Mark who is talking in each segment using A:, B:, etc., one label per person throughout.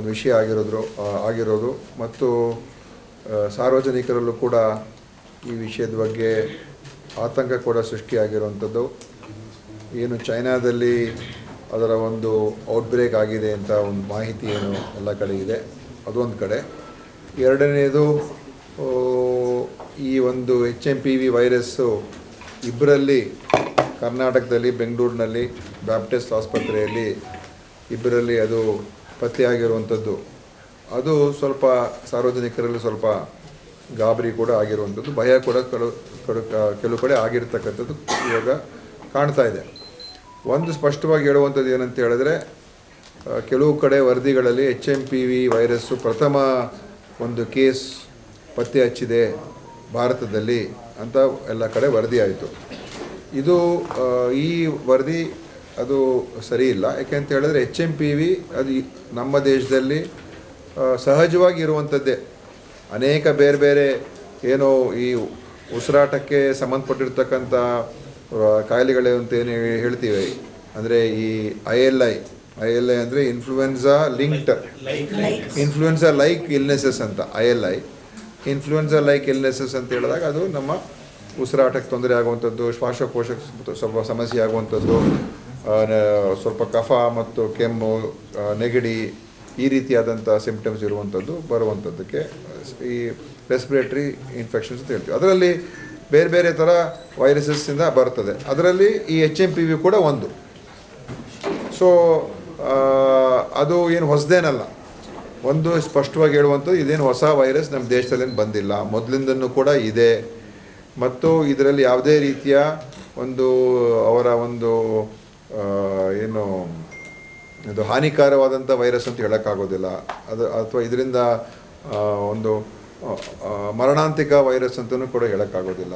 A: ಒಂದು ವಿಷಯ ಆಗಿರೋದು ಮತ್ತು ಸಾರ್ವಜನಿಕರಲ್ಲೂ ಕೂಡ ಈ ವಿಷಯದ ಬಗ್ಗೆ ಆತಂಕ ಕೂಡ ಸೃಷ್ಟಿಯಾಗಿರುವಂಥದ್ದು. ಏನು ಚೈನಾದಲ್ಲಿ ಅದರ ಒಂದು ಔಟ್ಬ್ರೇಕ್ ಆಗಿದೆ ಅಂತ ಒಂದು ಮಾಹಿತಿ ಏನು ಎಲ್ಲ ಕಡೆ ಇದೆ, ಅದೊಂದು ಕಡೆ. ಎರಡನೇದು, ಈ ಒಂದು HMPV ವೈರಸ್ಸು ಇಬ್ಬರಲ್ಲಿ ಕರ್ನಾಟಕದಲ್ಲಿ ಬೆಂಗಳೂರಿನಲ್ಲಿ ಬ್ಯಾಪ್ಟಿಸ್ಟ್ ಆಸ್ಪತ್ರೆಯಲ್ಲಿ ಇಬ್ಬರಲ್ಲಿ ಅದು ಪತ್ತೆಯಾಗಿರುವಂಥದ್ದು. ಅದು ಸ್ವಲ್ಪ ಸಾರ್ವಜನಿಕರಲ್ಲಿ ಸ್ವಲ್ಪ ಗಾಬರಿ ಕೂಡ ಆಗಿರುವಂಥದ್ದು, ಭಯ ಕೂಡ ಕೆಲವು ಕಡೆ ಆಗಿರ್ತಕ್ಕಂಥದ್ದು ಇವಾಗ ಕಾಣ್ತಾ ಇದೆ. ಒಂದು ಸ್ಪಷ್ಟವಾಗಿ ಹೇಳುವಂಥದ್ದು ಏನಂತ ಹೇಳಿದ್ರೆ, ಕೆಲವು ಕಡೆ ವರದಿಗಳಲ್ಲಿ HMPV ವೈರಸ್ಸು ಪ್ರಥಮ ಒಂದು ಕೇಸ್ ಪತ್ತೆ ಹಚ್ಚಿದೆ ಭಾರತದಲ್ಲಿ ಅಂತ ಎಲ್ಲ ಕಡೆ ವರದಿ ಆಯಿತು. ಇದು ಈ ವರದಿ ಅದು ಸರಿ ಇಲ್ಲ. ಯಾಕೆಂತ ಹೇಳಿದ್ರೆ HMPV ಅದು ನಮ್ಮ ದೇಶದಲ್ಲಿ ಸಹಜವಾಗಿ ಇರುವಂಥದ್ದೇ. ಅನೇಕ ಬೇರೆ ಬೇರೆ ಏನೋ ಈ ಉಸಿರಾಟಕ್ಕೆ ಸಂಬಂಧಪಟ್ಟಿರ್ತಕ್ಕಂಥ ಕಾಯಿಲೆಗಳು ಅಂತ ಏನು ಹೇಳ್ತೀವಿ, ಅಂದರೆ ಈ ILI ಅಂದರೆ ಇನ್ಫ್ಲೂಯೆನ್ಸಾ ಲೈಕ್ ಇಲ್ನೆಸಸ್ ಅಂತ. ILI ಇನ್ಫ್ಲೂಯೆನ್ಸಾ ಲೈಕ್ ಇಲ್ನೆಸಸ್ ಅಂತ ಹೇಳಿದಾಗ ಅದು ನಮ್ಮ ಉಸಿರಾಟಕ್ಕೆ ತೊಂದರೆ ಆಗುವಂಥದ್ದು, ಶ್ವಾಸಕೋಶಕ್ಕೆ ಸ್ವಲ್ಪ ಸಮಸ್ಯೆ ಆಗುವಂಥದ್ದು, ಸ್ವಲ್ಪ ಕಫ ಮತ್ತು ಕೆಮ್ಮು, ನೆಗಡಿ, ಈ ರೀತಿಯಾದಂಥ ಸಿಂಪ್ಟಮ್ಸ್ ಬರುವಂಥದ್ದಕ್ಕೆ ಈ ರೆಸ್ಪಿರೇಟರಿ ಇನ್ಫೆಕ್ಷನ್ಸ್ ಅಂತ ಹೇಳ್ತೀವಿ. ಅದರಲ್ಲಿ ಬೇರೆ ಬೇರೆ ಥರ ವೈರಸಸ್ಸಿಂದ ಬರ್ತದೆ. ಅದರಲ್ಲಿ ಈ HMPV ಕೂಡ ಒಂದು. ಸೊ ಅದು ಏನು ಹೊಸದೇನಲ್ಲ. ಒಂದು ಸ್ಪಷ್ಟವಾಗಿ ಹೇಳುವಂಥದ್ದು, ಇದೇನು ಹೊಸ ವೈರಸ್ ನಮ್ಮ ದೇಶದಲ್ಲೇನು ಬಂದಿಲ್ಲ, ಮೊದಲಿಂದನೂ ಕೂಡ ಇದೆ. ಮತ್ತು ಇದರಲ್ಲಿ ಯಾವುದೇ ರೀತಿಯ ಒಂದು ಅವರ ಒಂದು ಏನು ಇದು ಹಾನಿಕಾರವಾದಂಥ ವೈರಸ್ ಅಂತ ಹೇಳೋಕ್ಕಾಗೋದಿಲ್ಲ. ಅಥವಾ ಇದರಿಂದ ಒಂದು ಮರಣಾಂತಿಕ ವೈರಸ್ ಅಂತಲೂ ಕೂಡ ಹೇಳೋಕ್ಕಾಗೋದಿಲ್ಲ.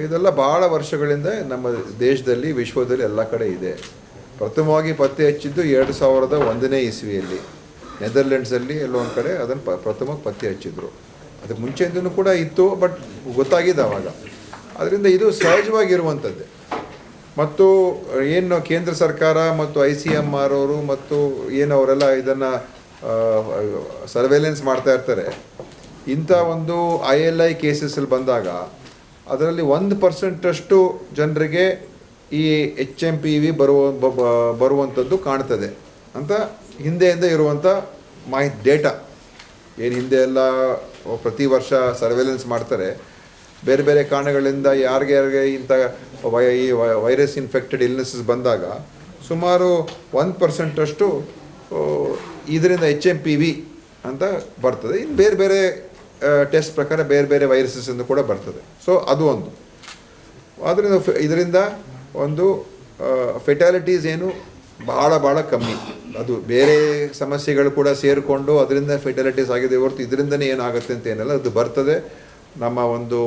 A: ಇದೆಲ್ಲ ಭಾಳ ವರ್ಷಗಳಿಂದ ನಮ್ಮ ದೇಶದಲ್ಲಿ, ವಿಶ್ವದಲ್ಲಿ ಎಲ್ಲ ಕಡೆ ಇದೆ. ಪ್ರಥಮವಾಗಿ ಪತ್ತೆ ಹಚ್ಚಿದ್ದು 2001ನೇ ಇಸ್ವಿಯಲ್ಲಿ ನೆದರ್ಲೆಂಡ್ಸಲ್ಲಿ ಎಲ್ಲೋ ಒಂದು ಕಡೆ ಅದನ್ನು ಪ್ರಥಮವಾಗಿ ಪತ್ತೆ ಹಚ್ಚಿದ್ರು. ಅದಕ್ಕೆ ಮುಂಚೆಯಿಂದನೂ ಕೂಡ ಇತ್ತು, ಬಟ್ ಗೊತ್ತಾಗಿದೆ ಆವಾಗ. ಅದರಿಂದ ಇದು ಸಹಜವಾಗಿರುವಂಥದ್ದೇ. ಮತ್ತು ಏನು ಕೇಂದ್ರ ಸರ್ಕಾರ ಮತ್ತು ICMR ಅವರು ಮತ್ತು ಏನು ಅವರೆಲ್ಲ ಇದನ್ನು ಸರ್ವೇಲೆನ್ಸ್ ಮಾಡ್ತಾ ಇರ್ತಾರೆ. ಇಂಥ ಒಂದು ILI ಕೇಸಸ್ಸಲ್ಲಿ ಬಂದಾಗ ಅದರಲ್ಲಿ 1% ಜನರಿಗೆ ಈ HMPV ಬರುವಂಥದ್ದು ಕಾಣ್ತದೆ ಅಂತ ಹಿಂದೆಯಿಂದ ಇರುವಂಥ ಡೇಟಾ. ಏನು ಹಿಂದೆ ಎಲ್ಲ ಪ್ರತಿ ವರ್ಷ ಸರ್ವೇಲೆನ್ಸ್ ಮಾಡ್ತಾರೆ, ಬೇರೆ ಬೇರೆ ಕಾರಣಗಳಿಂದ ಯಾರಿಗೆ ಇಂಥ ಈ ವೈರಸ್ ಇನ್ಫೆಕ್ಟೆಡ್ ಇಲ್ನೆಸಸ್ ಬಂದಾಗ ಸುಮಾರು 1% ಇದರಿಂದ HMPV ಅಂತ ಬರ್ತದೆ. ಇನ್ನು ಬೇರೆ ಬೇರೆ ಟೆಸ್ಟ್ ಪ್ರಕಾರ ಬೇರೆ ಬೇರೆ ವೈರಸಸ್ಸಿಂದ ಕೂಡ ಬರ್ತದೆ. ಸೊ ಅದು ಒಂದು. ಆದ್ದರಿಂದ ಇದರಿಂದ ಒಂದು ಫೆಟಾಲಿಟೀಸ್ ಏನು ಭಾಳ ಕಮ್ಮಿ. ಅದು ಬೇರೆ ಸಮಸ್ಯೆಗಳು ಕೂಡ ಸೇರಿಕೊಂಡು ಅದರಿಂದ ಫೆಟಾಲಿಟೀಸ್ ಆಗಿದೆ ಹೊರತು ಇದರಿಂದನೇ ಏನಾಗುತ್ತೆ ಅಂತ ಏನೆಲ್ಲ ಅದು ಬರ್ತದೆ, ನಮ್ಮ ಒಂದು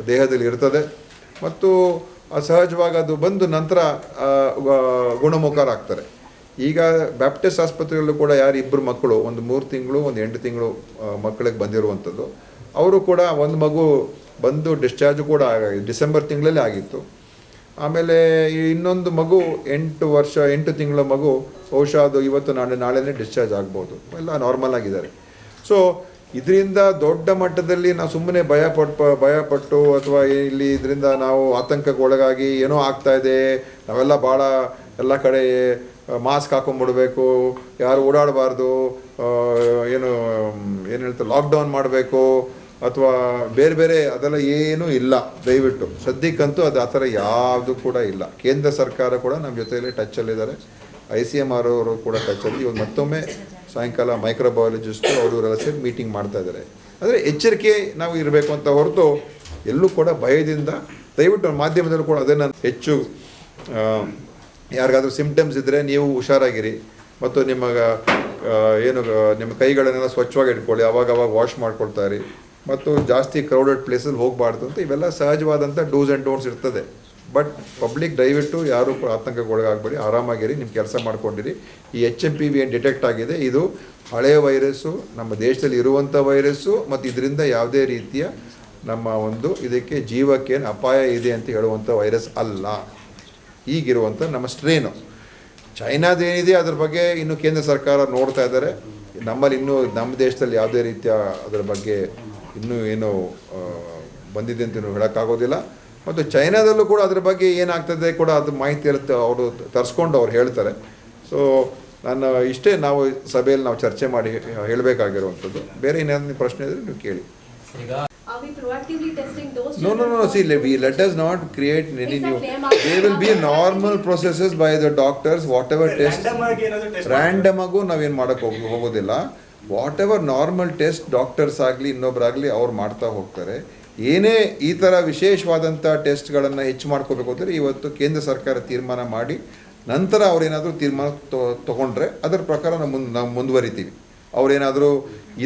A: ದೇಹದಲ್ಲಿ ಇರ್ತದೆ. ಮತ್ತು ಸಹಜವಾಗಿ ಅದು ಬಂದು ನಂತರ ಗುಣಮುಖರಾಗ್ತಾರೆ. ಈಗ ಬ್ಯಾಪ್ಟಿಸ್ಟ್ ಆಸ್ಪತ್ರೆಯಲ್ಲೂ ಕೂಡ ಇಬ್ಬರು ಮಕ್ಕಳು, ಒಂದು 3 ತಿಂಗಳು ಒಂದು 8 ತಿಂಗಳು ಮಕ್ಕಳಿಗೆ ಬಂದಿರುವಂಥದ್ದು. ಅವರು ಕೂಡ ಒಂದು ಮಗು ಬಂದು ಡಿಸ್ಚಾರ್ಜ್ ಕೂಡ ಡಿಸೆಂಬರ್ ತಿಂಗಳಲ್ಲೇ ಆಗಿತ್ತು. ಆಮೇಲೆ ಇನ್ನೊಂದು ಮಗು 8 ತಿಂಗಳ ಮಗು ಬಹುಶಃ ಅದು ಇವತ್ತು ನಾಳೆನೇ ಡಿಸ್ಚಾರ್ಜ್ ಆಗ್ಬೋದು. ಎಲ್ಲ ನಾರ್ಮಲ್ ಆಗಿದ್ದಾರೆ. ಸೊ ಇದರಿಂದ ದೊಡ್ಡ ಮಟ್ಟದಲ್ಲಿ ನಾವು ಸುಮ್ಮನೆ ಭಯಪಟ್ಟು ಅಥವಾ ಇಲ್ಲಿ ಇದರಿಂದ ನಾವು ಆತಂಕಕ್ಕೊಳಗಾಗಿ ಏನೋ ಆಗ್ತಾಯಿದೆ, ನಾವೆಲ್ಲ ಭಾಳ ಎಲ್ಲ ಕಡೆ ಮಾಸ್ಕ್ ಹಾಕೊಂಡ್ಬಿಡ್ಬೇಕು, ಯಾರು ಓಡಾಡಬಾರ್ದು, ಏನು ಹೇಳ್ತಾರೆ ಲಾಕ್ಡೌನ್ ಮಾಡಬೇಕು ಅಥವಾ ಬೇರೆ ಬೇರೆ ಅದೆಲ್ಲ ಏನೂ ಇಲ್ಲ. ದಯವಿಟ್ಟು ಸದ್ಯಕ್ಕಂತೂ ಅದು ಆ ಥರ ಯಾವುದು ಕೂಡ ಇಲ್ಲ. ಕೇಂದ್ರ ಸರ್ಕಾರ ಕೂಡ ನಮ್ಮ ಜೊತೆಯಲ್ಲಿ ಟಚ್ಚಲ್ಲಿದ್ದಾರೆ. ICMR ಅವರು ಕೂಡ ಟಚ್ಚಲ್ಲಿ. ಇವಾಗ ಮತ್ತೊಮ್ಮೆ ಸಾಯಂಕಾಲ ಮೈಕ್ರೋಬಯಾಲಜಿಸ್ಟು ಅವರೆಲ್ಲ ಸೇರಿ ಮೀಟಿಂಗ್ ಮಾಡ್ತಾಯಿದ್ದಾರೆ. ಅಂದರೆ ಎಚ್ಚರಿಕೆ ನಾವು ಇರಬೇಕು ಅಂತ ಹೊರತು ಎಲ್ಲೂ ಕೂಡ ಭಯದಿಂದ ದಯವಿಟ್ಟು ಮಾಧ್ಯಮದಲ್ಲೂ ಕೂಡ ಅದನ್ನು ಹೆಚ್ಚು ಯಾರಿಗಾದ್ರೂ ಸಿಂಪ್ಟಮ್ಸ್ ಇದ್ದರೆ ನೀವು ಹುಷಾರಾಗಿರಿ ಮತ್ತು ನಿಮ್ಮ ಕೈಗಳನ್ನೆಲ್ಲ ಸ್ವಚ್ಛವಾಗಿ ಇಟ್ಕೊಳ್ಳಿ, ಅವಾಗ ವಾಶ್ ಮಾಡ್ಕೊಳ್ತಾ ಇರಿ ಮತ್ತು ಜಾಸ್ತಿ ಕ್ರೌಡೆಡ್ ಪ್ಲೇಸಲ್ಲಿ ಹೋಗಬಾರ್ದು ಅಂತ ಇವೆಲ್ಲ ಸಹಜವಾದಂಥ ಡೂಸ್ ಆ್ಯಂಡ್ ಡೋಂಟ್ಸ್ ಇರ್ತದೆ. ಬಟ್ ಪಬ್ಲಿಕ್ ದಯವಿಟ್ಟು ಯಾರೂ ಕೂಡ ಆತಂಕಕ್ಕೊಳಗಾಗಬೇಡಿ, ಆರಾಮಾಗಿರಿ, ನಿಮ್ಮ ಕೆಲಸ ಮಾಡ್ಕೊಂಡಿರಿ. ಈ HMPV ಏನು ಡಿಟೆಕ್ಟ್ ಆಗಿದೆ ಇದು ಹಳೆಯ ವೈರಸ್ಸು, ನಮ್ಮ ದೇಶದಲ್ಲಿ ಇರುವಂಥ ವೈರಸ್ಸು ಮತ್ತು ಇದರಿಂದ ಯಾವುದೇ ರೀತಿಯ ನಮ್ಮ ಒಂದು ಇದಕ್ಕೆ ಜೀವಕ್ಕೇನು ಅಪಾಯ ಇದೆ ಅಂತ ಹೇಳುವಂಥ ವೈರಸ್ ಅಲ್ಲ. ಈಗಿರುವಂಥ ನಮ್ಮ ಸ್ಟ್ರೇನು ಚೈನಾದೇನಿದೆ ಅದ್ರ ಬಗ್ಗೆ ಇನ್ನು ಕೇಂದ್ರ ಸರ್ಕಾರ ನೋಡ್ತಾ ಇದ್ದಾರೆ. ನಮ್ಮಲ್ಲಿ ಇನ್ನೂ ನಮ್ಮ ದೇಶದಲ್ಲಿ ಯಾವುದೇ ರೀತಿಯ ಅದರ ಬಗ್ಗೆ ಇನ್ನೂ ಏನೂ ಬಂದಿದೆ ಅಂತ ಹೇಳೋಕ್ಕಾಗೋದಿಲ್ಲ. ಮತ್ತು ಚೈನಾದಲ್ಲೂ ಕೂಡ ಅದ್ರ ಬಗ್ಗೆ ಏನಾಗ್ತದೆ ಕೂಡ ಅದು ಮಾಹಿತಿ ಇರುತ್ತೆ, ಅವರು ತರಿಸ್ಕೊಂಡು ಅವ್ರು ಹೇಳ್ತಾರೆ. ಸೊ ನಾನು ಇಷ್ಟೇ ನಾವು ಸಭೆಯಲ್ಲಿ ನಾವು ಚರ್ಚೆ ಮಾಡಿ ಹೇಳಬೇಕಾಗಿರುವಂಥದ್ದು. ಬೇರೆ ಏನಾದ್ರು ಪ್ರಶ್ನೆ ಇದ್ದರೆ ನೀವು ಕೇಳಿ.
B: Are we proactively testing those?
A: No. See, let us not create any new. There will be normal processes by the doctors. Whatever test. Random ಆಗು ನಾವೇನು ಮಾಡೋಕ್ಕೆ ಹೋಗೋದಿಲ್ಲ. ವಾಟೆವರ್ ನಾರ್ಮಲ್ ಟೆಸ್ಟ್ ಡಾಕ್ಟರ್ಸ್ ಆಗಲಿ ಇನ್ನೊಬ್ಬರಾಗಲಿ ಅವ್ರು ಮಾಡ್ತಾ ಹೋಗ್ತಾರೆ. ಏನೇ ಈ ಥರ ವಿಶೇಷವಾದಂಥ ಟೆಸ್ಟ್ಗಳನ್ನು ಹೆಚ್ಚು ಮಾಡ್ಕೋಬೇಕು ಅಂದರೆ ಇವತ್ತು ಕೇಂದ್ರ ಸರ್ಕಾರ ತೀರ್ಮಾನ ಮಾಡಿ ನಂತರ ಅವ್ರೇನಾದರೂ ತೀರ್ಮಾನ ತೊಗೊಂಡ್ರೆ ಅದರ ಪ್ರಕಾರ ನಾವು ಮುಂದುವರಿತೀವಿ. ಅವ್ರೇನಾದರೂ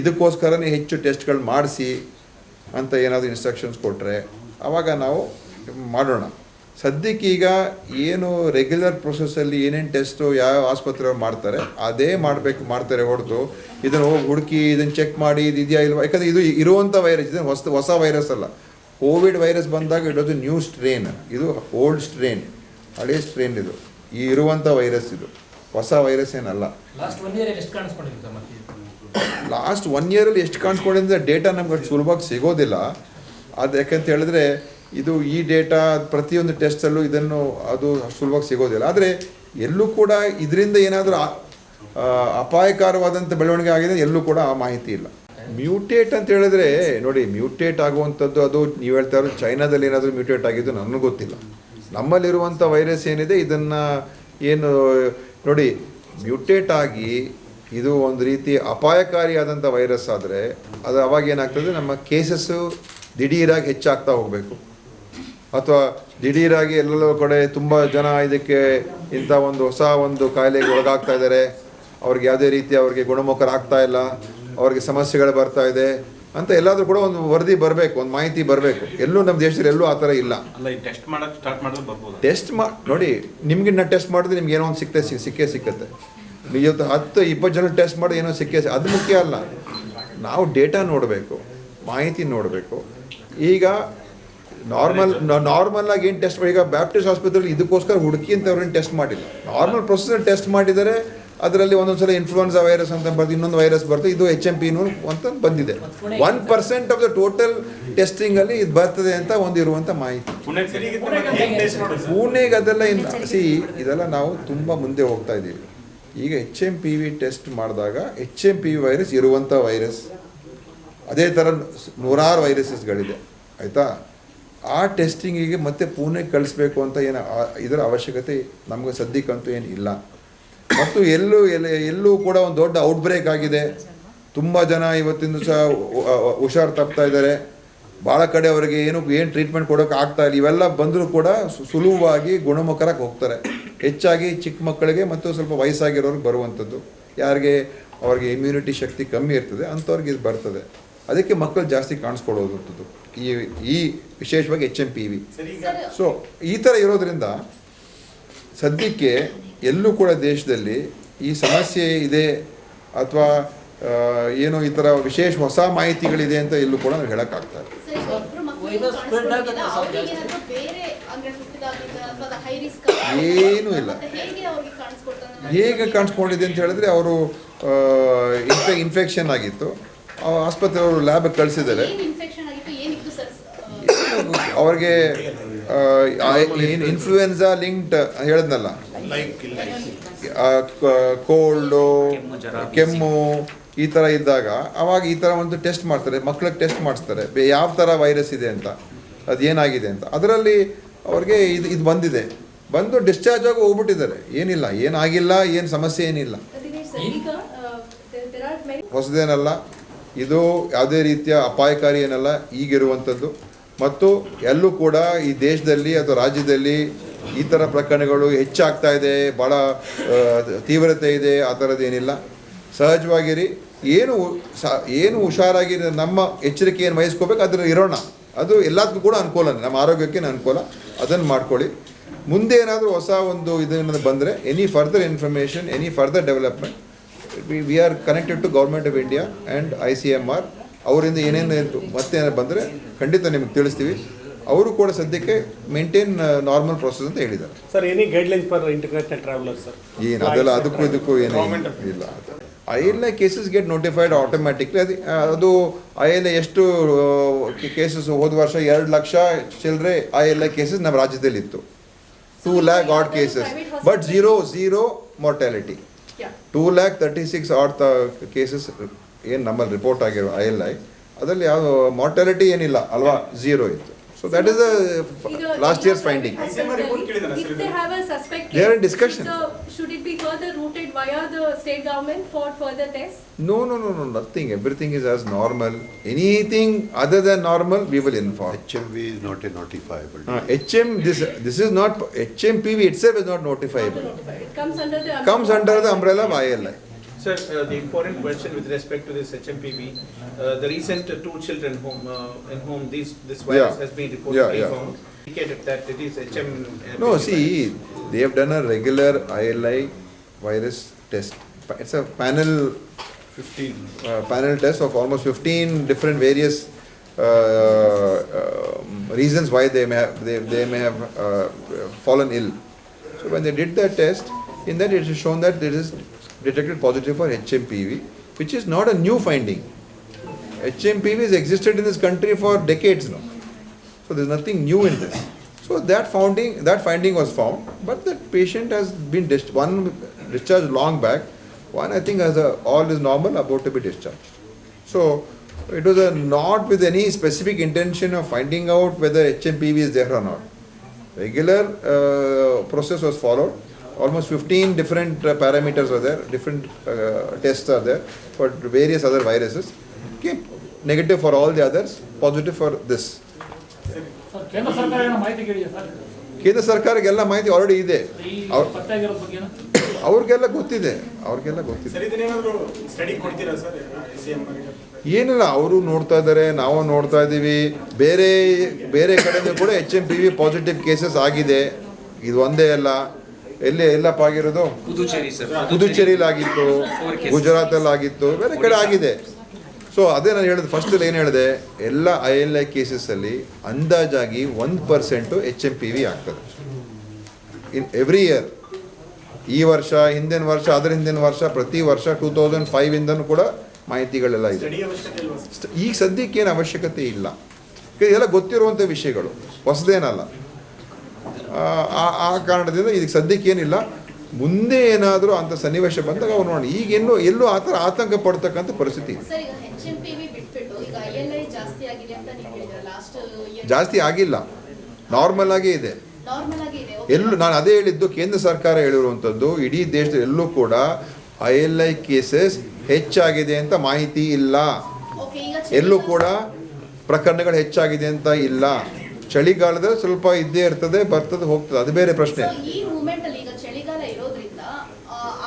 A: ಇದಕ್ಕೋಸ್ಕರನೇ ಹೆಚ್ಚು ಟೆಸ್ಟ್ಗಳು ಮಾಡಿಸಿ ಅಂತ ಏನಾದರೂ ಇನ್ಸ್ಟ್ರಕ್ಷನ್ಸ್ ಕೊಟ್ಟರೆ ಆವಾಗ ನಾವು ಮಾಡೋಣ. ಸದ್ಯಕ್ಕೀಗ ಏನು ರೆಗ್ಯುಲರ್ ಪ್ರೊಸೆಸ್ಸಲ್ಲಿ ಏನೇನು ಟೆಸ್ಟು ಯಾವ ಆಸ್ಪತ್ರೆಯವ್ರು ಮಾಡ್ತಾರೆ ಅದೇ ಮಾಡ್ತಾರೆ ಹೊರತು ಇದನ್ನು ಹೋಗಿ ಹುಡುಕಿ ಇದನ್ನು ಚೆಕ್ ಮಾಡಿ ಇದು ಇದೆಯಾ ಇಲ್ವಾ. ಯಾಕಂದರೆ ಇದು ಇರುವಂಥ ವೈರಸ್, ಇದು ಹೊಸ ವೈರಸ್ ಅಲ್ಲ. ಕೋವಿಡ್ ವೈರಸ್ ಬಂದಾಗ ಇಡೋದು ನ್ಯೂ ಸ್ಟ್ರೇನ್, ಇದು ಓಲ್ಡ್ ಸ್ಟ್ರೇನ್, ಹಳೇ ಸ್ಟ್ರೇನ್. ಇದು ಈ ಇರುವಂಥ ವೈರಸ್, ಇದು ಹೊಸ ವೈರಸ್ ಏನಲ್ಲ. ಲಾಸ್ಟ್ 1 ಇಯರಲ್ಲಿ ಎಷ್ಟು ಕಾಣಿಸ್ಕೊಂಡಿದ್ರೆ ಡೇಟಾ ನಮ್ಗೆ ಅಷ್ಟು ಸುಲಭವಾಗಿ ಸಿಗೋದಿಲ್ಲ. ಅದು ಯಾಕಂತ ಹೇಳಿದ್ರೆ ಇದು ಈ ಡೇಟಾ ಪ್ರತಿಯೊಂದು ಟೆಸ್ಟಲ್ಲೂ ಇದನ್ನು ಅದು ಸುಲಭವಾಗಿ ಸಿಗೋದಿಲ್ಲ. ಆದರೆ ಎಲ್ಲೂ ಕೂಡ ಇದರಿಂದ ಏನಾದರೂ ಅಪಾಯಕಾರವಾದಂಥ ಬೆಳವಣಿಗೆ ಆಗಿದೆ ಎಲ್ಲೂ ಕೂಡ ಆ ಮಾಹಿತಿ ಇಲ್ಲ. ಮ್ಯೂಟೇಟ್ ಅಂತ ಹೇಳಿದ್ರೆ ನೋಡಿ, ಮ್ಯೂಟೇಟ್ ಆಗುವಂಥದ್ದು ಅದು ನೀವು ಹೇಳ್ತಾ ಇರೋದು ಚೈನಾದಲ್ಲಿ ಏನಾದರೂ ಮ್ಯೂಟೇಟ್ ಆಗಿದ್ದು ನನಗೂ ಗೊತ್ತಿಲ್ಲ. ನಮ್ಮಲ್ಲಿರುವಂಥ ವೈರಸ್ ಏನಿದೆ ಇದನ್ನು ಏನು ನೋಡಿ ಮ್ಯೂಟೇಟ್ ಆಗಿ ಇದು ಒಂದು ರೀತಿ ಅಪಾಯಕಾರಿಯಾದಂಥ ವೈರಸ್ ಆದರೆ ಅದು ಅವಾಗ ಏನಾಗ್ತದೆ, ನಮ್ಮ ಕೇಸಸ್ಸು ದಿಢೀರಾಗಿ ಹೆಚ್ಚಾಗ್ತಾ ಹೋಗಬೇಕು. ಅಥವಾ ದಿಢೀರಾಗಿ ಎಲ್ಲೆಲ್ಲೋ ಕಡೆ ತುಂಬ ಜನ ಇದಕ್ಕೆ ಇಂಥ ಒಂದು ಹೊಸ ಒಂದು ಕಾಯಿಲೆಗೆ ಒಳಗಾಗ್ತಾ ಇದ್ದಾರೆ, ಅವ್ರಿಗೆ ಯಾವುದೇ ರೀತಿ ಅವ್ರಿಗೆ ಗುಣಮುಖರಾಗ್ತಾ ಇಲ್ಲ, ಅವ್ರಿಗೆ ಸಮಸ್ಯೆಗಳು ಬರ್ತಾ ಇದೆ ಅಂತ ಎಲ್ಲಾದರೂ ಕೂಡ ಒಂದು ವರದಿ ಬರಬೇಕು, ಒಂದು ಮಾಹಿತಿ ಬರಬೇಕು. ಎಲ್ಲೂ ನಮ್ಮ ದೇಶದಲ್ಲಿ ಎಲ್ಲೂ ಆ ಥರ ಇಲ್ಲ. ಟೆಸ್ಟ್ ನೋಡಿ, ನಿಮ್ಗೆ ನಾನು ಟೆಸ್ಟ್ ಮಾಡಿದ್ರೆ ನಿಮ್ಗೆ ಏನೋ ಒಂದು ಸಿಕ್ಕತ್ತೆ. ಇವತ್ತು 10-20 ಜನ ಟೆಸ್ಟ್ ಮಾಡಿ ಏನೋ ಅದು ಮುಖ್ಯ ಅಲ್ಲ. ನಾವು ಡೇಟಾ ನೋಡಬೇಕು, ಮಾಹಿತಿ ನೋಡಬೇಕು. ಈಗ ನಾರ್ಮಲ್ ಆಗಿ ಏನು ಟೆಸ್ಟ್ ಮಾಡಿ, ಈಗ ಬ್ಯಾಪ್ಟಿಸ್ಟ್ ಆಸ್ಪತ್ರೆಯಲ್ಲಿ ಇದಕ್ಕೋಸ್ಕರ ಹುಡುಕಿ ಅಂತ ಅವ್ರೇನು ಟೆಸ್ಟ್ ಮಾಡಿಲ್ಲ. ನಾರ್ಮಲ್ ಪ್ರೊಸೆಸರ್ ಟೆಸ್ಟ್ ಮಾಡಿದರೆ ಅದರಲ್ಲಿ ಒಂದೊಂದು ಸಲ ಇನ್ಫ್ಲೂಯೆನ್ಸಾ ವೈರಸ್ ಅಂತ ಬರ್ತದೆ, ಇನ್ನೊಂದು ವೈರಸ್ ಬರ್ತದೆ, ಇದು HMP ಅಂತ ಬಂದಿದೆ. 1% ಆಫ್ ದ ಟೋಟಲ್ ಟೆಸ್ಟಿಂಗಲ್ಲಿ ಇದು ಬರ್ತದೆ ಅಂತ ಇರುವಂಥ ಮಾಹಿತಿ. ಪುಣೆಗೆ ಅದೆಲ್ಲ ಇದೆಲ್ಲ ನಾವು ತುಂಬ ಮುಂದೆ ಹೋಗ್ತಾ ಇದ್ದೀವಿ. ಈಗ HMPV ಟೆಸ್ಟ್ ಮಾಡಿದಾಗ HMPV ವೈರಸ್ ಇರುವಂಥ ವೈರಸ್, ಅದೇ ಥರ 100 ವೈರಸಸ್ಗಳಿದೆ ಆಯಿತಾ. ಆ ಟೆಸ್ಟಿಂಗಿಗೆ ಮತ್ತೆ ಪುಣೆಗೆ ಕಳಿಸ್ಬೇಕು ಅಂತ ಏನು ಇದರ ಅವಶ್ಯಕತೆ ನಮಗೆ ಸದ್ಯಕ್ಕಂತೂ ಏನು ಇಲ್ಲ. ಮತ್ತು ಎಲ್ಲೂ ಕೂಡ ಒಂದು ದೊಡ್ಡ ಔಟ್ಬ್ರೇಕ್ ಆಗಿದೆ. ತುಂಬ ಜನ ಇವತ್ತಿನ ಸಹ ಹುಷಾರು ತಪ್ತಾ ಇದ್ದಾರೆ. ಭಾಳ ಕಡೆ ಅವರಿಗೆ ಏನು ಟ್ರೀಟ್ಮೆಂಟ್ ಕೊಡೋಕೆ ಆಗ್ತಾ ಇಲ್ಲ. ಇವೆಲ್ಲ ಬಂದರೂ ಕೂಡ ಸುಲಭವಾಗಿ ಗುಣಮುಖರಾಗಿ ಹೋಗ್ತಾರೆ. ಹೆಚ್ಚಾಗಿ ಚಿಕ್ಕ ಮಕ್ಕಳಿಗೆ ಮತ್ತು ಸ್ವಲ್ಪ ವಯಸ್ಸಾಗಿರೋರಿಗೆ ಬರುವಂಥದ್ದು, ಯಾರಿಗೆ ಅವ್ರಿಗೆ ಇಮ್ಯುನಿಟಿ ಶಕ್ತಿ ಕಮ್ಮಿ ಇರ್ತದೆ ಅಂಥವ್ರಿಗೆ ಇದು ಬರ್ತದೆ. ಅದಕ್ಕೆ ಮಕ್ಕಳು ಜಾಸ್ತಿ ಕಾಣಿಸ್ಕೊಳ್ಳೋದಂಥದ್ದು ಈ ವಿಶೇಷವಾಗಿ HMPV. ಸೊ ಈ ಥರ ಇರೋದ್ರಿಂದ ಸದ್ಯಕ್ಕೆ ಎಲ್ಲೂ ಕೂಡ ದೇಶದಲ್ಲಿ ಈ ಸಮಸ್ಯೆ ಇದೆ ಅಥವಾ ಏನೋ ಈ ಥರ ವಿಶೇಷ ಹೊಸ ಮಾಹಿತಿಗಳಿದೆ ಅಂತ ಎಲ್ಲೂ ಕೂಡ ನಾವು ಹೇಳೋಕ್ಕಾಗ್ತಾ ಇಲ್ಲ. ಏನೂ ಇಲ್ಲ. ಹೇಗೆ ಕಾಣಿಸ್ಕೊಂಡಿದೆ ಅಂತ ಹೇಳಿದ್ರೆ ಅವರು ಇನ್ಫೆಕ್ಷನ್ ಆಗಿತ್ತು, ಆಸ್ಪತ್ರೆಯವರು ಲ್ಯಾಬ್ಗೆ ಕಳಿಸಿದ್ದಾರೆ. ಅವ್ರಿಗೆ ಇನ್ಫ್ಲೂಯೆನ್ಸಾ ಲಿಂಕ್ಡ್ ಹೇಳಿದ್ನಲ್ಲ, ಕೋಲ್ಡು, ಕೆಮ್ಮು ಈ ಥರ ಇದ್ದಾಗ ಅವಾಗ ಈ ಥರ ಒಂದು ಟೆಸ್ಟ್ ಮಾಡ್ತಾರೆ, ಮಕ್ಳಿಗೆ ಟೆಸ್ಟ್ ಮಾಡಿಸ್ತಾರೆ ಯಾವ ಥರ ವೈರಸ್ ಇದೆ ಅಂತ, ಅದೇನಾಗಿದೆ ಅಂತ. ಅದರಲ್ಲಿ ಅವ್ರಿಗೆ ಇದು ಬಂದು ಡಿಸ್ಚಾರ್ಜ್ ಆಗಿ ಹೋಗ್ಬಿಟ್ಟಿದ್ದಾರೆ. ಏನಾಗಿಲ್ಲ, ಏನು ಸಮಸ್ಯೆ ಏನಿಲ್ಲ, ಹೊಸದೇನಲ್ಲ, ಇದು ಯಾವುದೇ ರೀತಿಯ ಅಪಾಯಕಾರಿ ಏನಲ್ಲ ಈಗಿರುವಂಥದ್ದು. ಮತ್ತು ಎಲ್ಲೂ ಕೂಡ ಈ ದೇಶದಲ್ಲಿ ಅಥವಾ ರಾಜ್ಯದಲ್ಲಿ ಈ ಥರ ಪ್ರಕರಣಗಳು ಹೆಚ್ಚಾಗ್ತಾ ಇದೆ, ಭಾಳ ತೀವ್ರತೆ ಇದೆ, ಆ ಥರದ್ದೇನಿಲ್ಲ. ಸಹಜವಾಗಿರಿ, ಏನು ಹುಷಾರಾಗಿ ನಮ್ಮ ಎಚ್ಚರಿಕೆಯನ್ನು ವಹಿಸ್ಕೋಬೇಕು ಅದನ್ನು ಇರೋಣ. ಅದು ಎಲ್ಲದಕ್ಕೂ ಕೂಡ ಅನುಕೂಲ, ನಮ್ಮ ಆರೋಗ್ಯಕ್ಕೆ ಅನುಕೂಲ, ಅದನ್ನು ಮಾಡ್ಕೊಳ್ಳಿ. ಮುಂದೆ ಏನಾದರೂ ಹೊಸ ಒಂದು ಇದನ್ನು ಬಂದರೆ any further information, any further development, we are connected to government of India and ICMR. ಅವರಿಂದ ಏನೇನು ಮತ್ತೆ ಬಂದರೆ ಖಂಡಿತ ನಿಮಗೆ ತಿಳಿಸ್ತೀವಿ. ಅವರು ಕೂಡ ಸದ್ಯಕ್ಕೆ ಮೇಂಟೈನ್ ನಾರ್ಮಲ್ ಪ್ರೊಸೆಸ್ ಅಂತ ಹೇಳಿದ್ದಾರೆ.
C: Sir, any guidelines for international travellers sir?
A: ಏನು ಅದೆಲ್ಲ ಅದಕ್ಕೂ ಇದಕ್ಕೂ ಏನೂ ಇಲ್ಲ. ILI cases get notified automatically. ಅದು ILI ಎಷ್ಟು ಕೇಸಸ್ ಹೋದ ವರ್ಷ 2 ಲಕ್ಷ ಚಿಲ್ಲರೆ ILI ಕೇಸಸ್ ನಮ್ಮ ರಾಜ್ಯದಲ್ಲಿ ಇತ್ತು. 2 lakh odd cases, but zero mortality.
B: Yeah.
A: 2,36,000 odd cases ಏನು ನಮ್ಮಲ್ಲಿ ರಿಪೋರ್ಟ್ ಆಗಿರೋ ILI ಅದರಲ್ಲಿ ಯಾವ ಮಾರ್ಟಾಲಿಟಿ ಏನಿಲ್ಲ ಅಲ್ವಾ, ಝೀರೋ ಇತ್ತು. So that is last years finding.
B: If they have a suspect case,
A: They are in discussion.
B: should it be further routed via the state government for further tests?
A: No, nothing. Everything is as normal. Anything other than normal, we will inform.
C: HMV is not a notifiable.
A: This is not, HMPV itself is not notifiable.
B: It comes under the
A: Comes under the umbrella of ILI.
D: Sir, the important question with respect to this HMPV, the recent 2 children in whom this virus
A: Yeah.
D: has been reportedly
A: Yeah.
D: found, indicated that it is HMPV.
A: No, see, they have done a regular ILI virus test. It's a panel
C: 15.
A: Panel test of almost 15 different various reasons why they may have fallen ill. So when they did that test, in that it is shown that it is detected positive for HMPV, which is not a new finding. HMPV has existed in this country for decades now. So there's nothing new in this. So that finding was found, but that patient has been one discharged long back. One I think all is normal, about to be discharged. So it was not with any specific intention of finding out whether HMPV is there or not. Regular process was followed. Almost 15 different parameters are there, different tests are there for various other viruses. Keep negative for all the others, positive for this.
E: Sir, ಕೇಂದ್ರ ಸರ್ಕಾರ ಏನೋ ಮಾಹಿತಿ ಕೇಳಿದೆ sir,
A: ಕೇಂದ್ರ ಸರ್ಕಾರಕ್ಕೆಲ್ಲ ಮಾಹಿತಿ already ಇದೆ,
E: ಈ ಪತ್ತೆ ಆಗಿರೋದ್ರ ಬಗ್ಗೆ
A: ಅವ್ರಿಗೆಲ್ಲ ಗೊತ್ತಿದೆ.
F: ಸರ್, ಇದನ್ನೇನಾದರೂ ಸ್ಟಡಿ ಕೊಡ್ತೀರಾ ಸರ್ ICM ಅವರಿಗೆ?
A: ಏನಿಲ್ಲ, ಅವರು ನೋಡ್ತಾ ಇದ್ದಾರೆ, ನಾವು ನೋಡ್ತಾ ಇದ್ದೀವಿ. ಬೇರೆ ಕಡೆಯಿಂದ ಕೂಡ HMPV ಪಾಸಿಟಿವ್ ಕೇಸಸ್ ಆಗಿದೆ. ಇದು ಒಂದೇ ಅಲ್ಲ, ಎಲ್ಲಪ್ಪ ಆಗಿರೋದು, ಪುದುಚೇರಿಲಾಗಿತ್ತು, ಗುಜರಾತಲ್ಲಿ ಆಗಿತ್ತು, ಬೇರೆ ಕಡೆ ಆಗಿದೆ. ಸೊ ಅದೇ ನಾನು ಹೇಳಿದೆ ಫಸ್ಟಲ್ಲಿ ಏನು ಹೇಳಿದೆ, ಎಲ್ಲ ILI ಕೇಸಸ್ಸಲ್ಲಿ ಅಂದಾಜಾಗಿ 1% HMPV ಆಗ್ತದೆ ಇನ್ ಎವ್ರಿ ಇಯರ್. ಈ ವರ್ಷ, ಹಿಂದಿನ ವರ್ಷ, ಅದರ ಹಿಂದಿನ ವರ್ಷ, ಪ್ರತಿ ವರ್ಷ 2005 ಇಂದನೂ ಕೂಡ ಮಾಹಿತಿಗಳೆಲ್ಲ ಇದೆ.
F: ಸ್ಟಡಿ ಅವಶ್ಯಕತೆ ಇಲ್ವಾ ಸರ್?
A: ಈಗ ಸದ್ಯಕ್ಕೆ ಏನು ಅವಶ್ಯಕತೆ ಇಲ್ಲ, ಇದೆಲ್ಲ ಗೊತ್ತಿರುವಂಥ ವಿಷಯಗಳು, ಹೊಸದೇನಲ್ಲ. ಆ ಕಾರಣದಿಂದ ಇದಕ್ಕೆ ಸದ್ಯಕ್ಕೆ ಏನಿಲ್ಲ. ಮುಂದೆ ಏನಾದರೂ ಅಂಥ ಸನ್ನಿವೇಶ ಬಂದಾಗ ಅವ್ರು ನೋಡಿ. ಈಗ ಎಲ್ಲೂ ಆ ಥರ ಆತಂಕ ಪಡ್ತಕ್ಕಂಥ ಪರಿಸ್ಥಿತಿ ಇದೆ.
G: ಸರ್, ಈಗ HMPV ಬಿಟ್ಬಿಟ್ಟು ಈಗ ILI ಜಾಸ್ತಿ ಆಗಿದೆ ಅಂತ ನೀವು ಹೇಳಿದ್ರೆ ಲಾಸ್ಟ್ ಇಯರ್
A: ಜಾಸ್ತಿ ಆಗಿಲ್ಲ, ನಾರ್ಮಲ್ ಆಗೇ ಇದೆ.
G: ನಾರ್ಮಲ್ ಆಗಿ ಇದೆ.
A: ನಾನು ಅದೇ ಹೇಳಿದ್ದು, ಕೇಂದ್ರ ಸರ್ಕಾರ ಹೇಳಿರುವಂಥದ್ದು, ಇಡೀ ದೇಶದಲ್ಲಿ ಎಲ್ಲೂ ಕೂಡ ILI ಕೇಸಸ್ ಹೆಚ್ಚಾಗಿದೆ ಅಂತ ಮಾಹಿತಿ ಇಲ್ಲ.
G: ಓಕೆ, ಈಗ
A: ಎಲ್ಲೂ ಕೂಡ ಪ್ರಕರಣಗಳು ಹೆಚ್ಚಾಗಿದೆ ಅಂತ ಇಲ್ಲ. ಚಳಿಗಾಲದಲ್ಲಿ ಸ್ವಲ್ಪ ಇದ್ದೇ ಇರ್ತದೆ, ಬರ್ತದೆ, ಹೋಗ್ತದೆ, ಅದು ಬೇರೆ ಪ್ರಶ್ನೆ.
G: ಈ ಮೂಮೆಂಟ್ ಅಲ್ಲಿ ಈಗ ಚಳಿಗಾಲ ಇರೋದ್ರಿಂದ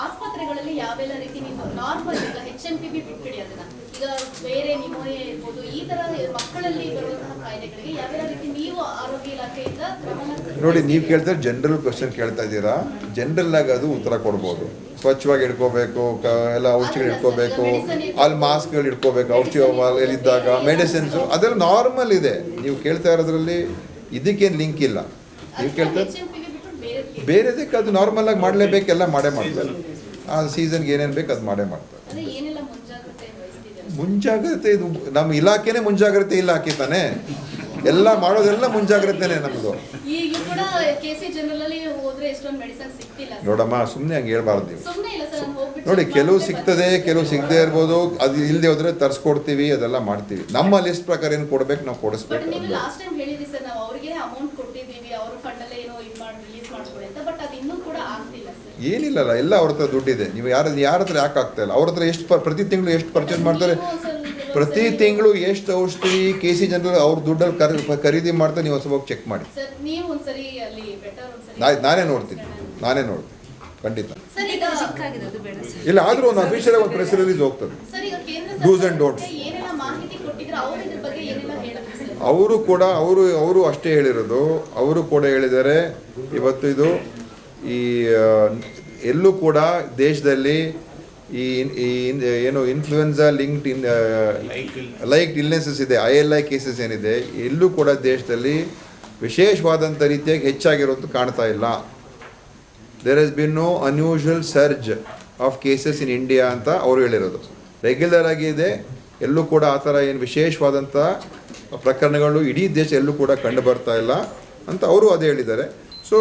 G: ಆಸ್ಪತ್ರೆಗಳಲ್ಲಿ ಯಾವೆಲ್ಲ ರೀತಿ ನೀವು ನಾರ್ಮಲ್ ಈಗ HMPV ಬಿಟ್ಬಿಡಿ ಅದನ್ನ, ಈಗ ಬೇರೆ ನಿಮೋನಿಯಾ ಇರ್ಬೋದು, ಈ ತರ ಮಕ್ಕಳಲ್ಲಿ ಬರುವಂತಹ ಕಾಯಿಲೆಗಳಿಗೆ ಯಾವೆಲ್ಲ ರೀತಿ ನೀವು ಆರೋಗ್ಯ ಇಲಾಖೆಯಿಂದ ಕ್ರಮನ
A: ನೋಡಿ, ನೀವು ಕೇಳ್ತಾರೆ ಜನರಲ್ ಕ್ವಶನ್ ಕೇಳ್ತಾ ಇದ್ದೀರಾ. ಜನರಲ್ ಆಗಿ ಅದು ಉತ್ತರ ಕೊಡ್ಬೋದು. ಸ್ವಚ್ಛವಾಗಿ ಇಟ್ಕೋಬೇಕು, ಎಲ್ಲ ಔಷಧಿಗಳು ಇಟ್ಕೋಬೇಕು, ಅಲ್ಲಿ ಮಾಸ್ಕ್ಗಳು ಇಟ್ಕೋಬೇಕು, ಔಷಧಿ ಎಲ್ಲಿದ್ದಾಗ ಮೆಡಿಸಿನ್ಸು, ಅದೆಲ್ಲ ನಾರ್ಮಲ್ ಇದೆ. ನೀವು ಕೇಳ್ತಾ ಇರೋದ್ರಲ್ಲಿ ಇದಕ್ಕೇನು ಲಿಂಕ್ ಇಲ್ಲ. ನೀವು ಕೇಳ್ತಾ
G: HMPV ಬಿಟ್ಟು ಬೇರೆ
A: ಬೇರೆದಕ್ಕೆ ಅದು ನಾರ್ಮಲ್ ಆಗಿ ಮಾಡಲೇಬೇಕು, ಎಲ್ಲ ಮಾಡೇ ಮಾಡ್ತಾರೆ. ಆ ಸೀಸನ್ಗೆ ಏನೇನು ಬೇಕು ಅದು ಮಾಡೇ ಮಾಡ್ತಾರೆ.
G: ಅಂದ್ರೆ ಏನೆಲ್ಲ ಮುಂಜಾಗ್ರತೆ ವಹಿಸ್ತಿದ್ದಾರೆ?
A: ಮುಂಜಾಗ್ರತೆ, ಇದು ನಮ್ಮ ಇಲಾಖೆನೇ ಮುಂಜಾಗ್ರತೆ ಇಲಾಖೆ ತಾನೆ. ಎಲ್ಲ ಮಾಡೋದೆಲ್ಲ ಮುಂಜಾಗ್ರತೆನೇ ನಮ್ಮದು.
G: ಈಗಲೂ ಕೂಡ KC ಜನರಲ್ ಅಲ್ಲಿ ಹೋದ್ರೆ ಎಷ್ಟೊಂದು ಮೆಡಿಸಿನ್ ಸಿಗ್ತಿಲ್ಲ ಸರ್.
A: ನೋಡಮ್ಮ, ಸುಮ್ಮನೆ ಹಂಗೆ ಹೇಳ್ಬಾರ್ದು ನೀವು.
G: ಸುಮ್ಮನೆ ಇಲ್ಲ ಸರ್, ನಾನು ಹೋಗ್ಬಿಟ್ಟು
A: ನೋಡಿ, ಕೆಲವು ಸಿಗ್ತದೆ, ಕೆಲವು ಸಿಗದೆ ಇರ್ಬೋದು. ಅದು ಇಲ್ಲದೆ ಹೋದ್ರೆ ತರಿಸ್ಕೊಡ್ತೀವಿ, ಅದೆಲ್ಲ ಮಾಡ್ತೀವಿ. ನಮ್ಮ ಲಿಸ್ಟ್ ಪ್ರಕಾರ ಏನು ಕೊಡ್ಬೇಕು ನಾವು
G: ಬಟ್
A: ಕೊಡಿಸ್ಬೇಕು.
G: ನೀವು ಲಾಸ್ಟ್ ಟೈಮ್ ಹೇಳಿದ್ರಿ ಸರ್, ನಾವು ಅವ್ರಿಗೆ ಅಮೌಂಟ್ ಕೊಟ್ಟಿದ್ದೀವಿ, ಅವ್ರ ಫಂಡ್ ಅಲ್ಲೇ ಏನೋ ಇದು ಮಾಡಿ ರಿಲೀಸ್ ಮಾಡ್ಕೊಳ್ಳಿ ಅಂತ. ಬಟ್ ಅದು ಇನ್ನೂ ಕೂಡ ಆಗ್ತಿಲ್ಲ ಸರ್.
A: ಏನಿಲ್ಲಲ್ಲ, ಎಲ್ಲ ಅವ್ರ ಹತ್ರ ದುಡ್ಡಿದೆ. ನೀವು ಯಾರ ಹತ್ರ ಯಾಕೆ ಆಗ್ತಾ ಇಲ್ಲ? ಅವ್ರ ಹತ್ರ ಎಷ್ಟು ಪ್ರತಿ ತಿಂಗಳು ಎಷ್ಟು ಪರ್ಚೇಸ್ ಮಾಡ್ತಾರೆ, ಪ್ರತಿ ತಿಂಗಳು ಎಷ್ಟು ಔಷಧಿ KC ಜನರಲ್ ಅವ್ರ ದುಡ್ಡಲ್ಲಿ ಖರೀದಿ ಮಾಡ್ತಾರೆ. ನೀವು ಹೊಸ ಹೋಗಿ ಚೆಕ್ ಮಾಡಿ.
G: ಸರ್, ನೀವು ಒಂದ್ಸರಿ ಅಲ್ಲಿ ಬೆಟರ್ ಒಂದ್ಸರಿ
A: ನಾನೇ ನೋಡ್ತೀನಿ, ಖಂಡಿತ.
G: ಸರ್, ಈಗ
A: ಇಲ್ಲ ಆದರೂ ಒಂದು ಅಫಿಷಿಯಲ್ ಒಂದು ಪ್ರೆಸ್ ರಿಲೀಸ್ ಹೋಗ್ತದೆ.
G: ಸರ್, ಈಗ ಕೇಂದ್ರ
A: Do's and don'ts.
G: ಸರ್ಕಾರ ಏನೆಲ್ಲ ಮಾಹಿತಿ ಕೊಟ್ಟಿದ್ರೆ ಅವ್ರು ಇದ್ರ ಬಗ್ಗೆ ಏನೆಲ್ಲ ಹೇಳಿದ್ರು ಸರ್?
A: ಅವರು ಕೂಡ ಅವರು ಅಷ್ಟೇ ಹೇಳಿರೋದು. ಅವರು ಕೂಡ ಹೇಳಿದ್ದಾರೆ, ಇವತ್ತು ಇದು ಈ ಎಲ್ಲೂ ಕೂಡ ದೇಶದಲ್ಲಿ ಈ ಏನು ಇನ್ಫ್ಲೂಯೆನ್ಸಾ ಲಿಂಕ್ಡ್ ಲೈಕ್ ಇಲ್ನೆಸಸ್ ಇದೆ, ILI ಕೇಸಸ್ ಏನಿದೆ, ಎಲ್ಲೂ ಕೂಡ ದೇಶದಲ್ಲಿ ವಿಶೇಷವಾದಂಥ ರೀತಿಯಾಗಿ ಹೆಚ್ಚಾಗಿರೋದು ಕಾಣ್ತಾ ಇಲ್ಲ. There has been no unusual surge of cases in India ಅಂತ ಅವರು ಹೇಳಿರೋದು. ರೆಗ್ಯುಲರ್ ಆಗಿ ಇದೆ, ಎಲ್ಲೂ ಕೂಡ ಆ ಥರ ಏನು ವಿಶೇಷವಾದಂಥ ಪ್ರಕರಣಗಳು ಇಡೀ ದೇಶ ಎಲ್ಲೂ ಕೂಡ ಕಂಡು ಬರ್ತಾ ಇಲ್ಲ ಅಂತ ಅವರು ಅದೇ ಹೇಳಿದ್ದಾರೆ. ಸೊ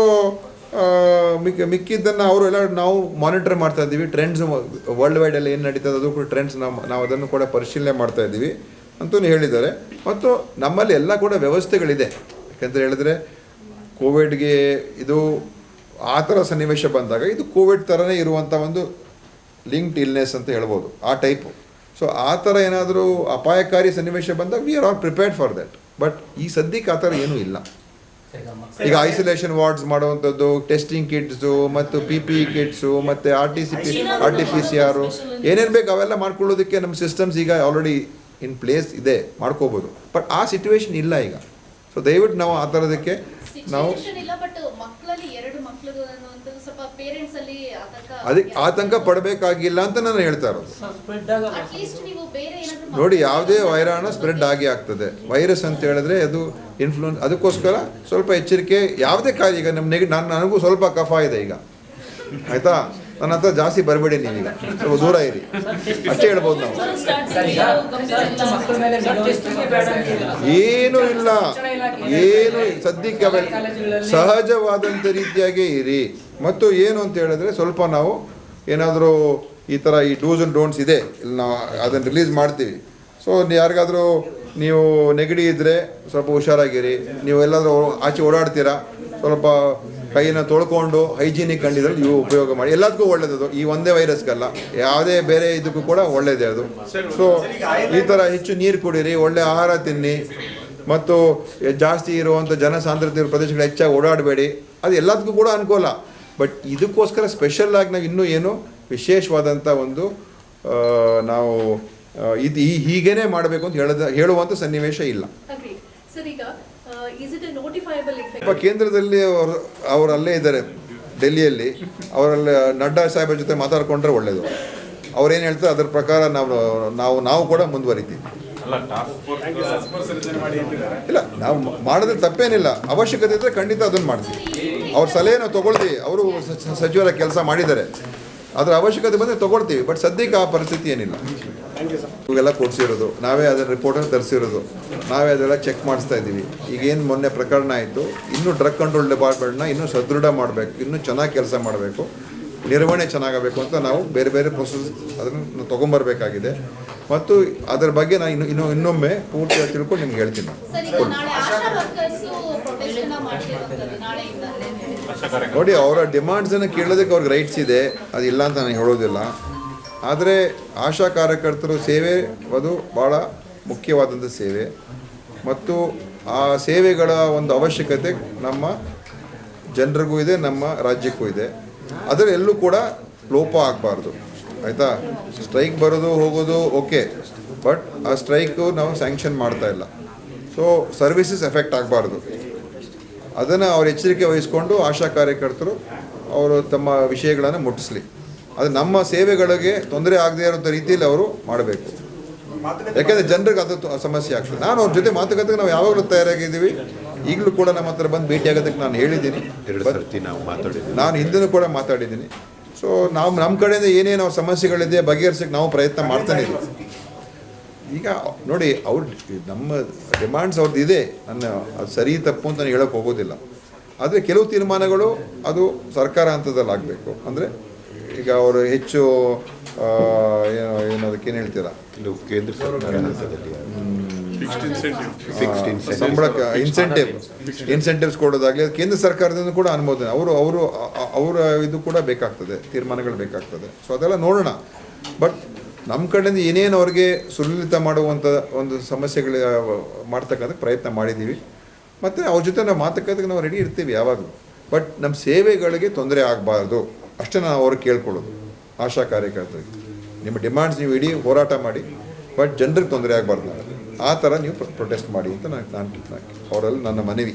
A: ಮಿಕ್ಕಿದ್ದನ್ನು ಅವರು ಎಲ್ಲ ನಾವು ಮಾನಿಟರ್ ಮಾಡ್ತಾ ಇದ್ದೀವಿ. ಟ್ರೆಂಡ್ಸ್ ವರ್ಲ್ಡ್ ವೈಡಲ್ಲಿ ಏನು ನಡೀತದೆ ಅದು ಕೂಡ ಟ್ರೆಂಡ್ಸ್ ನಾವು ಅದನ್ನು ಕೂಡ ಪರಿಶೀಲನೆ ಮಾಡ್ತಾ ಇದ್ದೀವಿ ಅಂತಲೂ ಹೇಳಿದ್ದಾರೆ. ಮತ್ತು ನಮ್ಮಲ್ಲಿ ಎಲ್ಲ ಕೂಡ ವ್ಯವಸ್ಥೆಗಳಿದೆ. ಯಾಕಂತ ಹೇಳಿದ್ರೆ ಕೋವಿಡ್ಗೆ ಇದು ಆ ಥರ ಸನ್ನಿವೇಶ ಬಂದಾಗ ಇದು ಕೋವಿಡ್ ಥರನೇ ಇರುವಂಥ ಒಂದು ಲಿಂಕ್ಡ್ ಇಲ್ನೆಸ್ ಅಂತ ಹೇಳ್ಬೋದು, ಆ ಟೈಪು. ಸೊ ಆ ಥರ ಏನಾದರೂ ಅಪಾಯಕಾರಿ ಸನ್ನಿವೇಶ ಬಂದಾಗ we are all prepared for that. But ಈ ಸದ್ಯಕ್ಕೆ ಆ ಥರ ಏನೂ ಇಲ್ಲ. ಈಗ ಐಸೋಲೇಷನ್ ವಾರ್ಡ್ಸ್ ಮಾಡುವಂಥದ್ದು, ಟೆಸ್ಟಿಂಗ್ ಕಿಟ್ಸು ಮತ್ತು PPE ಕಿಟ್ಸು ಮತ್ತು RT-PCR ಏನೇನು ಬೇಕು ಅವೆಲ್ಲ ಮಾಡ್ಕೊಳ್ಳೋದಕ್ಕೆ ನಮ್ಮ ಸಿಸ್ಟಮ್ಸ್ ಈಗ ಆಲ್ರೆಡಿ ಇನ್ ಪ್ಲೇಸ್ ಇದೆ, ಮಾಡ್ಕೋಬೋದು. ಬಟ್ ಆ ಸಿಚುವೇಶನ್ ಇಲ್ಲ ಈಗ. ಸೊ ದಯವಿಟ್ಟು ನಾವು ಆ ಥರದಕ್ಕೆ ನಾವು
G: ಇಲ್ಲ. ಬಟ್ ಮಕ್ಕಳಲ್ಲಿ 2 ಮಕ್ಕಳು ಅನ್ನುವಂಥದ್ದು ಸ್ವಲ್ಪ ಪೇರೆಂಟ್ಸ್ ಅಲ್ಲಿ
A: ಅದಕ್ಕೆ ಆತಂಕ ಪಡಬೇಕಾಗಿಲ್ಲ ಅಂತ ನಾನು ಹೇಳ್ತಾ ಇರೋದು.
E: ಸ್ಪ್ರೆಡ್ ಆಗ
G: ಅಟ್ಲೀಸ್ಟ್ ನೀವು ಬೇರೆ ಏನಾದರೂ
A: ನೋಡಿ, ಯಾವುದೇ ವೈರಾಣ ಸ್ಪ್ರೆಡ್ ಆಗಿ ಆಗ್ತದೆ. ವೈರಸ್ ಅಂತ ಹೇಳಿದ್ರೆ ಅದು ಇನ್ಫ್ಲೂಯೆನ್ಸ್, ಅದಕ್ಕೋಸ್ಕರ ಸ್ವಲ್ಪ ಎಚ್ಚರಿಕೆ. ಯಾವುದೇ ಕಾಯಿಲೆ, ಈಗ ನನಗೂ ಸ್ವಲ್ಪ ಕಫ ಇದೆ ಈಗ, ಆಯಿತಾ, ನನ್ನ ಹತ್ರ ಜಾಸ್ತಿ ಬರಬೇಡಿ, ನೀವೀಗ ಸ್ವಲ್ಪ ದೂರ ಇರಿ, ಅಷ್ಟೇ ಹೇಳ್ಬೋದು ನಾವು. ಏನೂ ಇಲ್ಲ, ಏನು ಸದ್ಯಕ್ಕೆ ಅವೆಲ್ಲ ಸಹಜವಾದಂಥ ರೀತಿಯಾಗೇ ಇರಿ. ಮತ್ತು ಏನು ಅಂತ ಹೇಳಿದ್ರೆ ಸ್ವಲ್ಪ ನಾವು ಏನಾದರೂ ಈ ಥರ ಈ ಡೂಸ್ ಆ್ಯಂಡ್ ಡೋಂಟ್ಸ್ ಇದೆ, ಇಲ್ಲಿ ನಾವು ಅದನ್ನು ರಿಲೀಸ್ ಮಾಡ್ತೀವಿ. ಸೊ ಯಾರಿಗಾದರೂ ನೀವು ನೆಗಡಿ ಇದ್ದರೆ ಸ್ವಲ್ಪ ಹುಷಾರಾಗಿರಿ. ನೀವು ಎಲ್ಲಾದರೂ ಆಚೆ ಓಡಾಡ್ತೀರಾ, ಸ್ವಲ್ಪ ಕೈಯನ್ನು ತೊಳ್ಕೊಂಡು ಹೈಜೀನಿಕ್ ಕಂಡಿದ್ರೆ ನೀವು ಉಪಯೋಗ ಮಾಡಿ. ಎಲ್ಲದಕ್ಕೂ ಒಳ್ಳೆಯದು, ಈ ಒಂದೇ ವೈರಸ್ಗಲ್ಲ, ಯಾವುದೇ ಬೇರೆ ಇದಕ್ಕೂ ಕೂಡ ಒಳ್ಳೆಯದೇ ಅದು. ಸೊ ಈ ಥರ ಹೆಚ್ಚು ನೀರು ಕುಡೀರಿ, ಒಳ್ಳೆ ಆಹಾರ ತಿನ್ನಿ, ಮತ್ತು ಜಾಸ್ತಿ ಇರುವಂಥ ಜನಸಾಂದ್ರತೆ ಇರೋ ಪ್ರದೇಶಗಳು ಹೆಚ್ಚಾಗಿ ಓಡಾಡಬೇಡಿ. ಅದು ಎಲ್ಲದಕ್ಕೂ ಕೂಡ ಅನುಕೂಲ. ಬಟ್ ಇದಕ್ಕೋಸ್ಕರ ಸ್ಪೆಷಲ್ಲಾಗಿ ನಾವು ಇನ್ನೂ ಏನು ವಿಶೇಷವಾದಂಥ ಒಂದು ನಾವು ಇದು ಹೀಗೇನೆ ಮಾಡಬೇಕು ಅಂತ ಹೇಳುವಂಥ ಸನ್ನಿವೇಶ ಇಲ್ಲ.
B: Agreed. Sir, ಈಗ is it a notifiable infection?
A: ಕೇಂದ್ರದಲ್ಲಿ ಅವರು ಅಲ್ಲೇ ಇದ್ದಾರೆ, ಡೆಲ್ಲಿಯಲ್ಲಿ. ಅವರಲ್ಲಿ ನಡ್ಡಾ ಸಾಹೇಬರ ಜೊತೆ ಮಾತಾಡ್ಕೊಂಡ್ರೆ ಒಳ್ಳೆಯದು. ಅವ್ರೇನು ಹೇಳ್ತಾರೆ ಅದರ ಪ್ರಕಾರ ನಾವು ಕೂಡ ಮುಂದುವರಿತೀವಿ. ಇಲ್ಲ, ನಾವು ಮಾಡಿದ್ರೆ ತಪ್ಪೇನಿಲ್ಲ. ಅವಶ್ಯಕತೆ ಇದ್ದರೆ ಖಂಡಿತ ಅದನ್ನು ಮಾಡ್ತೀವಿ. ಅವ್ರ ಸಲಹೆ ನಾವು ತೊಗೊಳ್ತೀವಿ. ಅವರು ಸಚಿವರ ಕೆಲಸ ಮಾಡಿದ್ದಾರೆ, ಅದರ ಅವಶ್ಯಕತೆ ಬಂದರೆ ತೊಗೊಳ್ತೀವಿ. ಬಟ್ ಸದ್ಯಕ್ಕೆ ಆ ಪರಿಸ್ಥಿತಿ ಏನಿಲ್ಲ. ಇವೆಲ್ಲ ಕೊಡಿಸಿರೋದು ನಾವೇ, ಅದರ ರಿಪೋರ್ಟನ್ನು ತರಿಸಿರೋದು ನಾವೇ, ಅದೆಲ್ಲ ಚೆಕ್ ಮಾಡಿಸ್ತಾ ಇದ್ದೀವಿ. ಈಗೇನು ಮೊನ್ನೆ ಪ್ರಕರಣ ಆಯಿತು, ಇನ್ನೂ ಡ್ರಗ್ ಕಂಟ್ರೋಲ್ ಡಿಪಾರ್ಟ್ಮೆಂಟ್ನ ಇನ್ನೂ ಸದೃಢ ಮಾಡಬೇಕು, ಇನ್ನೂ ಚೆನ್ನಾಗಿ ಕೆಲಸ ಮಾಡಬೇಕು, ನಿರ್ವಹಣೆ ಚೆನ್ನಾಗಬೇಕು ಅಂತ ನಾವು ಬೇರೆ ಬೇರೆ ಪ್ರೊಸೆಸ್ ಅದನ್ನು ತೊಗೊಂಬರ್ಬೇಕಾಗಿದೆ. ಮತ್ತು ಅದರ ಬಗ್ಗೆ ನಾನು ಇನ್ನೊಮ್ಮೆ ಪೂರ್ತಿಯಾಗಿ ತಿಳ್ಕೊಂಡು ನಿಮ್ಗೆ ಹೇಳ್ತೀನಿ. ನೋಡಿ, ಅವರ ಡಿಮಾಂಡ್ಸನ್ನು ಕೇಳೋದಕ್ಕೆ ಅವ್ರಿಗೆ ರೈಟ್ಸ್ ಇದೆ, ಅದಿಲ್ಲ ಅಂತ ನಾನು ಹೇಳೋದಿಲ್ಲ. ಆದರೆ ಆಶಾ ಕಾರ್ಯಕರ್ತರು ಸೇವೆ ಅದು ಭಾಳ ಮುಖ್ಯವಾದಂಥ ಸೇವೆ. ಮತ್ತು ಆ ಸೇವೆಗಳ ಒಂದು ಅವಶ್ಯಕತೆ ನಮ್ಮ ಜನರಿಗೂ ಇದೆ, ನಮ್ಮ ರಾಜ್ಯಕ್ಕೂ ಇದೆ. ಅದರ ಎಲ್ಲೂ ಕೂಡ ಲೋಪ ಆಗಬಾರ್ದು, ಆಯಿತಾ. ಸ್ಟ್ರೈಕ್ ಬರೋದು ಹೋಗೋದು ಓಕೆ, ಬಟ್ ಆ ಸ್ಟ್ರೈಕು ನಾವು ಸ್ಯಾಂಕ್ಷನ್ ಮಾಡ್ತಾ ಇಲ್ಲ. ಸೊ ಸರ್ವಿಸಸ್ ಎಫೆಕ್ಟ್ ಆಗಬಾರ್ದು. ಅದನ್ನು ಅವ್ರು ಎಚ್ಚರಿಕೆ ವಹಿಸ್ಕೊಂಡು ಆಶಾ ಕಾರ್ಯಕರ್ತರು ಅವರು ತಮ್ಮ ವಿಷಯಗಳನ್ನು ಮುಟ್ಟಿಸ್ಲಿ. ಅದು ನಮ್ಮ ಸೇವೆಗಳಿಗೆ ತೊಂದರೆ ಆಗದೇ ಇರೋಂಥ ರೀತಿಯಲ್ಲಿ ಅವರು ಮಾಡಬೇಕು. ಯಾಕೆಂದರೆ ಜನರಿಗೆ ಅದು ಸಮಸ್ಯೆ ಆಗ್ತದೆ. ನಾನು ಅವ್ರ ಜೊತೆ ಮಾತುಕತೆಗೆ ನಾವು ಯಾವಾಗಲೂ ತಯಾರಾಗಿದ್ದೀವಿ. ಈಗಲೂ ಕೂಡ ನಮ್ಮ ಹತ್ರ ಬಂದು ಭೇಟಿ ಆಗೋದಕ್ಕೆ ನಾನು ಹೇಳಿದ್ದೀನಿ.
C: 2 ಸರ್ತಿ ನಾವು ಮಾತಾಡಿದ್ದೀವಿ.
A: ನಾನು ಹಿಂದೂ ಕೂಡ ಮಾತಾಡಿದ್ದೀನಿ. ಸೊ ನಮ್ಮ ಕಡೆಯಿಂದ ಏನೇನು ಸಮಸ್ಯೆಗಳಿದೆ ಬಗೆಹರಿಸೋಕ್ಕೆ ನಾವು ಪ್ರಯತ್ನ ಮಾಡ್ತಾನೆ ಇದ್ದೀವಿ. ಈಗ ನೋಡಿ, ನಮ್ಮ ಡಿಮಾಂಡ್ಸ್ ಅವ್ರದ್ದು ಇದೆ, ಅದು ಸರಿ ತಪ್ಪು ಅಂತ ನಾನು ಹೇಳೋಕ್ಕೆ ಹೋಗೋದಿಲ್ಲ. ಆದರೆ ಕೆಲವು ತೀರ್ಮಾನಗಳು ಅದು ಸರ್ಕಾರ ಹಂತದಲ್ಲಿ ಆಗಬೇಕು. ಅಂದರೆ ಈಗ ಅವರು ಹೆಚ್ಚು ಅದಕ್ಕೇನು ಹೇಳ್ತೀರಾ,
C: ಇದು ಕೇಂದ್ರ ಸರ್ಕಾರ ಹಂತದಲ್ಲಿ
A: ಸಂಬಳಕ್ಕೆ ಇನ್ಸೆಂಟಿವ್ಸ್ ಕೊಡೋದಾಗಲಿ, ಕೇಂದ್ರ ಸರ್ಕಾರದಿಂದ ಕೂಡ ಅನುಮೋದನೆ ಅವರ ಇದು ಕೂಡ ಬೇಕಾಗ್ತದೆ, ತೀರ್ಮಾನಗಳು ಬೇಕಾಗ್ತದೆ. ಸೊ ಅದೆಲ್ಲ ನೋಡೋಣ. ಬಟ್ ನಮ್ಮ ಕಡೆಯಿಂದ ಏನೇನು ಅವ್ರಿಗೆ ಸುಲಲಿತ ಮಾಡುವಂಥ ಒಂದು ಸಮಸ್ಯೆಗಳು ಮಾಡ್ತಕ್ಕಂಥ ಪ್ರಯತ್ನ ಮಾಡಿದ್ದೀವಿ. ಮತ್ತು ಅವ್ರ ಜೊತೆ ನಾವು ಮಾತುಕತೆಗೆ ನಾವು ರೆಡಿ ಇರ್ತೀವಿ ಯಾವಾಗಲೂ. ಬಟ್ ನಮ್ಮ ಸೇವೆಗಳಿಗೆ ತೊಂದರೆ ಆಗಬಾರ್ದು ಅಷ್ಟೇ ನಾವು ಅವ್ರಿಗೆ ಕೇಳ್ಕೊಳ್ಳೋದು. ಆಶಾ ಕಾರ್ಯಕರ್ತರಿಗೆ ನಿಮ್ಮ ಡಿಮಾಂಡ್ಸ್ ನೀವು ಇಡೀ ಹೋರಾಟ ಮಾಡಿ, ಬಟ್ ಜನರಿಗೆ ತೊಂದರೆ ಆಗಬಾರ್ದು, ಆ ಥರ ನೀವು ಪ್ರೊಟೆಸ್ಟ್ ಮಾಡಿ ಅಂತ ನಾನು ಅವರಲ್ಲಿ ನನ್ನ ಮನವಿ.